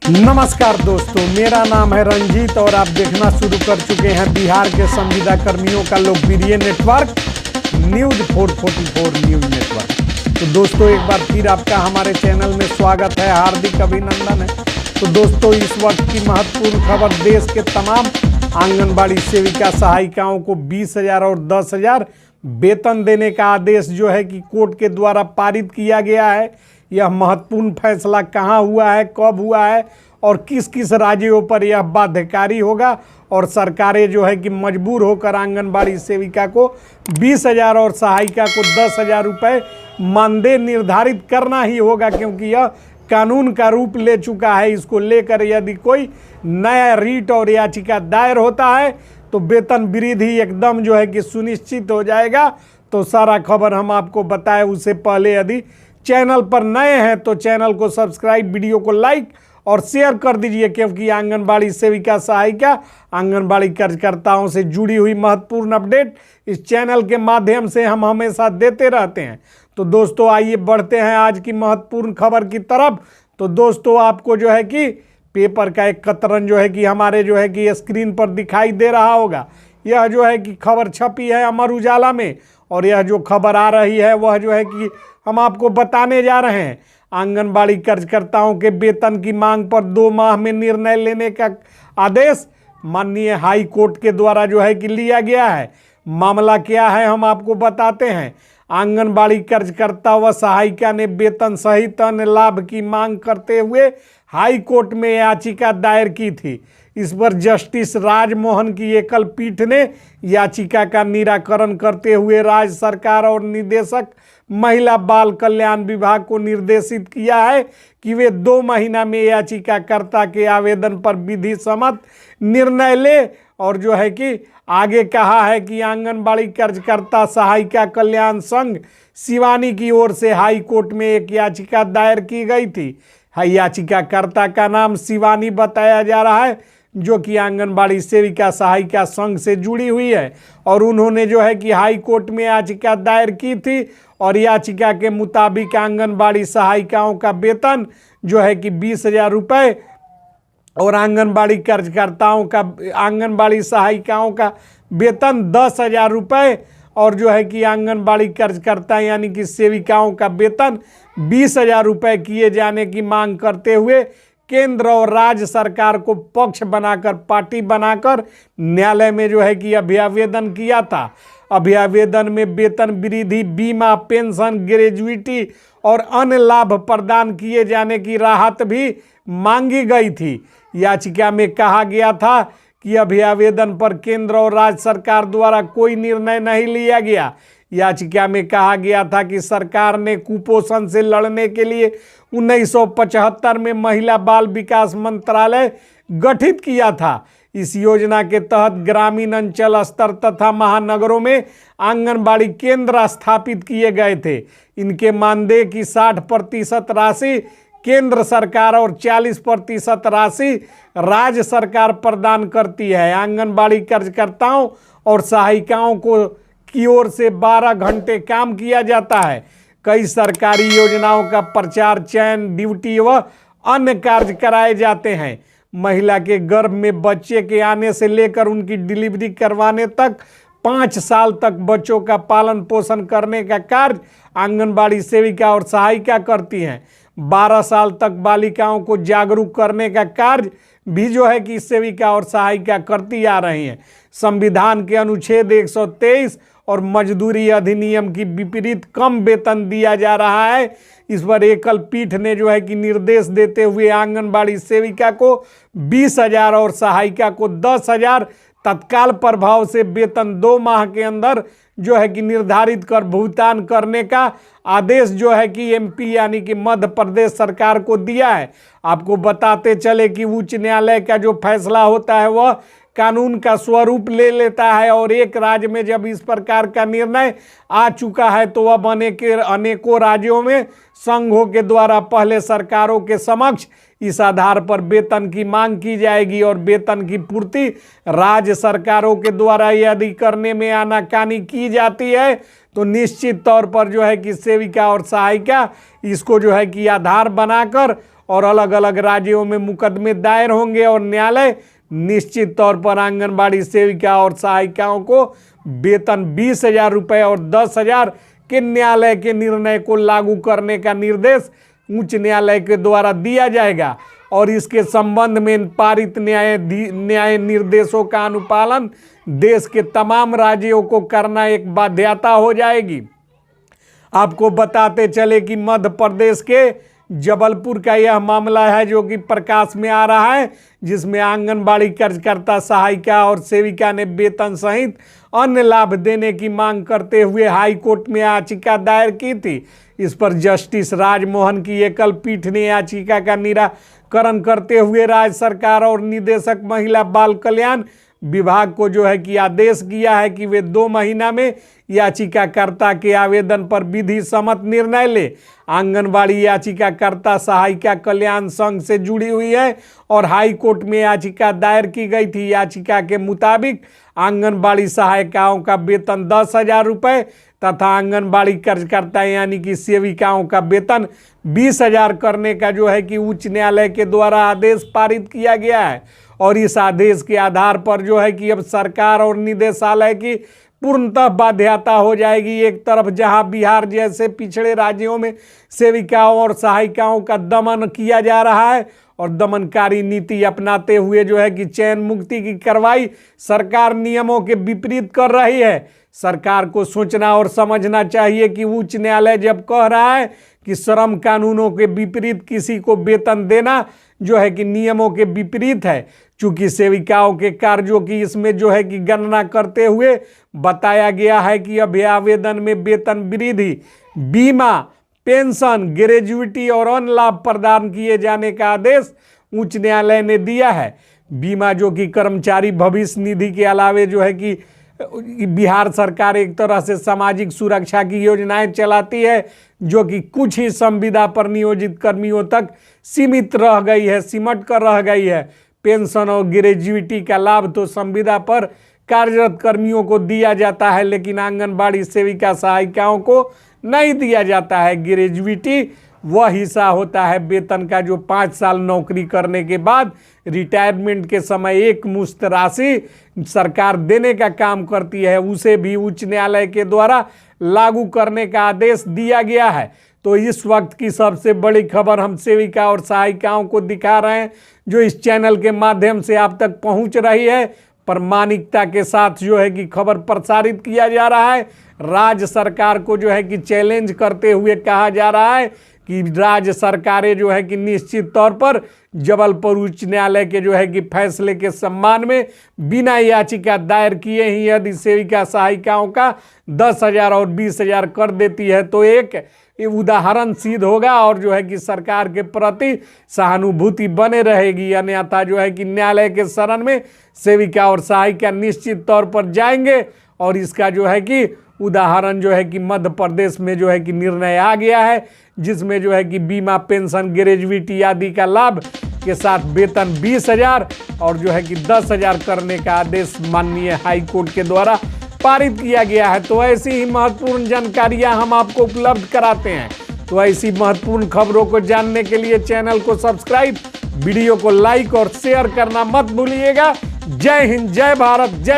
नमस्कार दोस्तों, मेरा नाम है रंजीत और आप देखना शुरू कर चुके हैं बिहार के संविदा कर्मियों का लोकप्रिय नेटवर्क न्यूज़ 444 न्यूज़ नेटवर्क। तो दोस्तों, एक बार फिर आपका हमारे चैनल में स्वागत है, हार्दिक अभिनंदन है। तो दोस्तों, इस वक्त की महत्वपूर्ण खबर, देश के तमाम आंगनबाड़ी सेविका सहायिकाओं को 20,000 और 10,000 वेतन देने का आदेश जो है कि कोर्ट के द्वारा पारित किया गया है। यह महत्वपूर्ण फैसला कहां हुआ है, कब हुआ है और किस किस राज्यों पर यह बाध्यकारी होगा, और सरकारें जो है कि मजबूर होकर आंगनबाड़ी सेविका को 20,000 और सहायिका को 10,000 रुपये मानदेय निर्धारित करना ही होगा, क्योंकि यह कानून का रूप ले चुका है। इसको लेकर यदि कोई नया रीट और याचिका दायर होता है तो वेतन वृद्धि एकदम जो है कि सुनिश्चित हो जाएगा। तो सारा खबर हम आपको बताएं उससे पहले यदि चैनल पर नए हैं तो चैनल को सब्सक्राइब, वीडियो को लाइक और शेयर कर दीजिए, क्योंकि आंगनबाड़ी सेविका सहायिका, आंगनबाड़ी कार्यकर्ताओं से जुड़ी हुई महत्वपूर्ण अपडेट इस चैनल के माध्यम से हम हमेशा देते रहते हैं। तो दोस्तों, आइए बढ़ते हैं आज की महत्वपूर्ण खबर की तरफ। तो दोस्तों, आपको जो है कि पेपर का एक कतरन जो है कि हमारे जो है कि स्क्रीन पर दिखाई दे रहा होगा। यह जो है कि खबर छपी है अमर उजाला में, और यह जो खबर आ रही है वह जो है कि हम आपको बताने जा रहे हैं। आंगनबाड़ी कार्यकर्ताओं के वेतन की मांग पर 2 माह में निर्णय लेने का आदेश माननीय हाई कोर्ट के द्वारा जो है कि लिया गया है। मामला क्या है हम आपको बताते हैं। आंगनबाड़ी कार्यकर्ता व सहायिका ने वेतन सहित अन्य लाभ की मांग करते हुए हाई कोर्ट में याचिका दायर की थी। इस पर जस्टिस राजमोहन की एकल पीठ ने याचिका का निराकरण करते हुए राज्य सरकार और निदेशक महिला बाल कल्याण विभाग को निर्देशित किया है कि वे 2 महीना में याचिकाकर्ता के आवेदन पर विधि सम्मत निर्णय ले। और जो है कि आगे कहा है कि आंगनबाड़ी कार्यकर्ता सहायिका कल्याण संघ सिवानी की ओर से हाई कोर्ट में एक याचिका दायर की गई थी। याचिकाकर्ता का नाम शिवानी बताया जा रहा है, जो कि आंगनबाड़ी सेविका सहायिका संघ से जुड़ी हुई है, और उन्होंने जो है कि हाई कोर्ट में याचिका दायर की थी। और याचिका के मुताबिक आंगनबाड़ी सहायिकाओं का वेतन जो है कि 20,000 रुपये और आंगनबाड़ी कार्यकर्ताओं का, आंगनबाड़ी सहायिकाओं का वेतन 10,000 रुपये, और जो है कि आंगनबाड़ी कार्यकर्ता यानी कि सेविकाओं का वेतन 20,000 रुपये किए जाने की मांग करते हुए केंद्र और राज्य सरकार को पक्ष बनाकर, पार्टी बनाकर न्यायालय में जो है कि अभ्यावेदन किया था। अभ्यावेदन में वेतन वृद्धि, बीमा, पेंशन, ग्रेजुइटी और अन्य लाभ प्रदान किए जाने की राहत भी मांगी गई थी। याचिका में कहा गया था कि अभ्यावेदन पर केंद्र और राज्य सरकार द्वारा कोई निर्णय नहीं लिया गया। याचिका में कहा गया था कि सरकार ने कुपोषण से लड़ने के लिए 1975 में महिला बाल विकास मंत्रालय गठित किया था। इस योजना के तहत ग्रामीण अंचल स्तर तथा महानगरों में आंगनबाड़ी केंद्र स्थापित किए गए थे। इनके मानदेय की 60% राशि केंद्र सरकार और 40% राशि राज्य सरकार प्रदान करती है। आंगनबाड़ी कार्यकर्ताओं और सहायिकाओं को की ओर से 12 घंटे काम किया जाता है। कई सरकारी योजनाओं का प्रचार, चयन, ड्यूटी व अन्य कार्य कराए जाते हैं। महिला के गर्भ में बच्चे के आने से लेकर उनकी डिलीवरी करवाने तक 5 साल तक बच्चों का पालन पोषण करने का कार्य आंगनबाड़ी सेविका और सहायिका करती हैं। 12 साल तक बालिकाओं को जागरूक करने का कार्य भी जो है कि सेविका और सहायिका करती आ रही हैं। संविधान के अनुच्छेद 123 और मजदूरी अधिनियम की विपरीत कम वेतन दिया जा रहा है। इस पर एकल पीठ ने जो है कि निर्देश देते हुए आंगनबाड़ी सेविका को 20,000 और सहायिका को 10,000 तत्काल प्रभाव से वेतन 2 माह के अंदर जो है कि निर्धारित कर भुगतान करने का आदेश जो है कि एमपी यानी कि मध्य प्रदेश सरकार को दिया है। आपको बताते चले कि उच्च न्यायालय का जो फैसला होता है वह कानून का स्वरूप ले लेता है, और एक राज्य में जब इस प्रकार का निर्णय आ चुका है तो अब अनेकों राज्यों में संघों के द्वारा पहले सरकारों के समक्ष इस आधार पर वेतन की मांग की जाएगी, और वेतन की पूर्ति राज्य सरकारों के द्वारा यदि करने में आनाकानी की जाती है तो निश्चित तौर पर जो है कि सेविका और सहायिका इसको जो है कि आधार बनाकर और अलग अलग राज्यों में मुकदमे दायर होंगे और न्यायालय निश्चित तौर पर आंगनबाड़ी सेविका और सहायिकाओं को वेतन 20,000 रुपये और 10,000 के न्यायालय के निर्णय को लागू करने का निर्देश उच्च न्यायालय के द्वारा दिया जाएगा और इसके संबंध में पारित न्याय निर्देशों का अनुपालन देश के तमाम राज्यों को करना एक बाध्यता हो जाएगी। आपको बताते चले कि मध्य प्रदेश के जबलपुर का यह मामला है जो कि प्रकाश में आ रहा है, जिसमें आंगनबाड़ी कार्यकर्ता सहायिका और सेविका ने वेतन सहित अन्य लाभ देने की मांग करते हुए हाई कोर्ट में याचिका दायर की थी। इस पर जस्टिस राजमोहन की एकल पीठ ने याचिका का निराकरण करते हुए राज्य सरकार और निदेशक महिला बाल कल्याण विभाग को जो है कि आदेश किया है कि वे 2 महीना में याचिकाकर्ता के आवेदन पर विधि सम्मत निर्णय ले। आंगनबाड़ी याचिकाकर्ता सहायिका कल्याण संघ से जुड़ी हुई है और हाई कोर्ट में याचिका दायर की गई थी। याचिका के मुताबिक आंगनबाड़ी सहायिकाओं का वेतन 10,000 रुपये तथा आंगनबाड़ी कार्यकर्ता यानी कि सेविकाओं का वेतन 20,000 करने का जो है कि उच्च न्यायालय के द्वारा आदेश पारित किया गया है और इस आदेश के आधार पर जो है कि अब सरकार और निदेशालय की पूर्णतः बाध्यता हो जाएगी। एक तरफ जहां बिहार जैसे पिछड़े राज्यों में सेविकाओं और सहायिकाओं का दमन किया जा रहा है और दमनकारी नीति अपनाते हुए जो है कि चयन मुक्ति की कार्रवाई सरकार नियमों के विपरीत कर रही है। सरकार को सोचना और समझना चाहिए कि उच्च न्यायालय जब कह रहा है कि श्रम कानूनों के विपरीत किसी को वेतन देना जो है कि नियमों के विपरीत है, चूंकि सेविकाओं के कार्यों की इसमें जो है कि गणना करते हुए बताया गया है कि अभी आवेदन में वेतन वृद्धि, बीमा, पेंशन, ग्रेजुइटी और अन्य लाभ प्रदान किए जाने का आदेश उच्च न्यायालय ने दिया है। बीमा जो कि कर्मचारी भविष्य निधि के अलावे जो है कि बिहार सरकार एक तरह से सामाजिक सुरक्षा की योजनाएं चलाती है जो कि कुछ ही संविदा पर नियोजित कर्मियों तक सीमित रह गई है, सिमट कर रह गई है। पेंशन और ग्रेजुइटी का लाभ तो संविदा पर कार्यरत कर्मियों को दिया जाता है, लेकिन आंगनबाड़ी सेविका सहायिकाओं को नहीं दिया जाता है। ग्रेजुइटी वह हिस्सा होता है वेतन का जो 5 साल नौकरी करने के बाद रिटायरमेंट के समय एक मुश्त राशि सरकार देने का काम करती है, उसे भी उच्च न्यायालय के द्वारा लागू करने का आदेश दिया गया है। तो इस वक्त की सबसे बड़ी खबर हम सेविका और सहायिकाओं को दिखा रहे हैं जो इस चैनल के माध्यम से आप तक पहुंच रही है। प्रामाणिकता के साथ जो है कि खबर प्रसारित किया जा रहा है। राज्य सरकार को जो है कि चैलेंज करते हुए कहा जा रहा है कि राज्य सरकारें जो है कि निश्चित तौर पर जबलपुर उच्च न्यायालय के जो है कि फैसले के सम्मान में बिना याचिका दायर किए ही यदि सेविका सहायिकाओं का 10,000 और 20,000 कर देती है तो एक उदाहरण सिद्ध होगा और जो है कि सरकार के प्रति सहानुभूति बने रहेगी। अन्यथा जो है कि न्यायालय के शरण में सेविका और सहायिका निश्चित तौर पर जाएंगे और इसका जो है कि उदाहरण जो है कि मध्य प्रदेश में जो है कि निर्णय आ गया है, जिसमें जो है कि बीमा, पेंशन, ग्रेजुइटी आदि का लाभ के साथ वेतन 20,000 और जो है कि 10,000 करने का आदेश माननीय हाई कोर्ट के द्वारा पारित किया गया है। तो ऐसी ही महत्वपूर्ण जानकारियां हम आपको उपलब्ध कराते हैं। तो ऐसी महत्वपूर्ण खबरों को जानने के लिए चैनल को सब्सक्राइब, वीडियो को लाइक और शेयर करना मत भूलिएगा। जय हिंद, जय भारत, जय